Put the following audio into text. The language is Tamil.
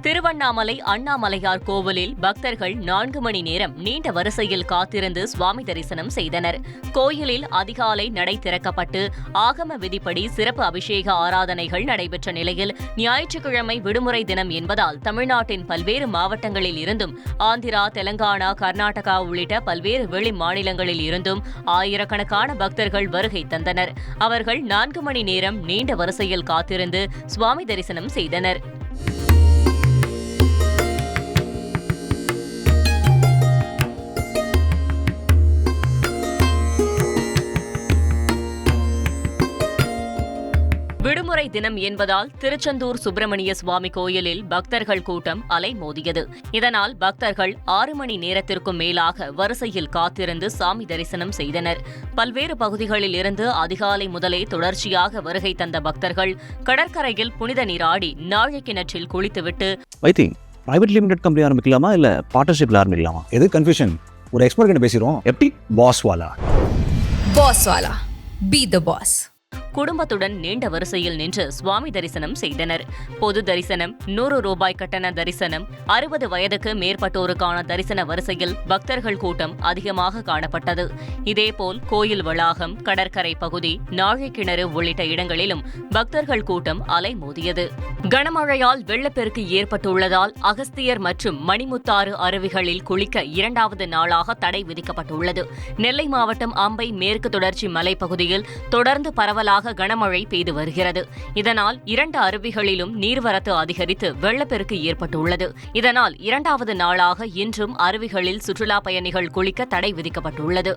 திருவண்ணாமலை அண்ணாமலையார் கோவிலில் பக்தர்கள் 4 மணி நேரம் நீண்ட வரிசையில் காத்திருந்து சுவாமி தரிசனம் செய்தனர். கோயிலில் அதிகாலை நடை திறக்கப்பட்டு ஆகம விதிப்படி சிறப்பு அபிஷேக ஆராதனைகள் நடைபெற்ற நிலையில் ஞாயிற்றுக்கிழமை விடுமுறை தினம் என்பதால் தமிழ்நாட்டின் பல்வேறு மாவட்டங்களில் இருந்தும் ஆந்திரா, தெலங்கானா, கர்நாடகா உள்ளிட்ட பல்வேறு வெளி மாநிலங்களில் இருந்தும் ஆயிரக்கணக்கான பக்தர்கள் வருகை தந்தனர். அவர்கள் 4 மணி நேரம் நீண்ட வரிசையில் காத்திருந்து சுவாமி தரிசனம் செய்தனர். விடுமுறை தினம் என்பதால் திருச்செந்தூர் சுப்பிரமணிய சுவாமி கோயிலில் பக்தர்கள் கூட்டம் அலைமோதியது. இதனால் பக்தர்கள் 6 மணி நேரத்திற்கும் மேலாக வரிசையில் காத்திருந்து சாமி தரிசனம் செய்தனர். பல்வேறு பகுதிகளில் இருந்து அதிகாலை முதலே தொடர்ச்சியாக வருகை தந்த பக்தர்கள் கடற்கரையில் புனித நீராடி நாழி கிணற்றில் குளித்துவிட்டு பிரைவேட் லிமிடெட் கம்பெனி ஆரம்பிக்கலாமா இல்ல பார்ட்னர்ஷிப்ல ஆரம்பிக்கலாமா? எது கன்ஃபியூஷன்? ஒரு எக்ஸ்பர்ட் கிட்ட பேசிரோம். எப்படி பாஸ் வாலா பி தி பாஸ். குடும்பத்துடன் நீண்ட வரிசையில் நின்று சுவாமி தரிசனம் செய்தனர். பொது தரிசனம், 100 ரூபாய் கட்டண தரிசனம், 60 வயதுக்கு மேற்பட்டோருக்கான தரிசன வரிசையில் பக்தர்கள் கூட்டம் அதிகமாக காணப்பட்டது. இதேபோல் கோயில் வளாகம், கடற்கரை பகுதி, நாழி கிணறு உள்ளிட்ட இடங்களிலும் பக்தர்கள் கூட்டம் அலைமோதியது. கனமழையால் வெள்ளப்பெருக்கு ஏற்பட்டுள்ளதால் அகஸ்தியர் மற்றும் மணிமுத்தாறு அருவிகளில் குளிக்க 2வது நாளாக தடை விதிக்கப்பட்டுள்ளது. நெல்லை மாவட்டம் அம்பை மேற்கு தொடர்ச்சி மலைப்பகுதியில் தொடர்ந்து பரவலாக கனமழை பெய்து வருகிறது. இதனால் 2 அருவிகளிலும் நீர்வரத்து அதிகரித்து வெள்ளப்பெருக்கு ஏற்பட்டுள்ளது. இதனால் 2வது நாளாக இன்றும் அருவிகளில் சுற்றுலா பயணிகள் குளிக்க தடை விதிக்கப்பட்டுள்ளது.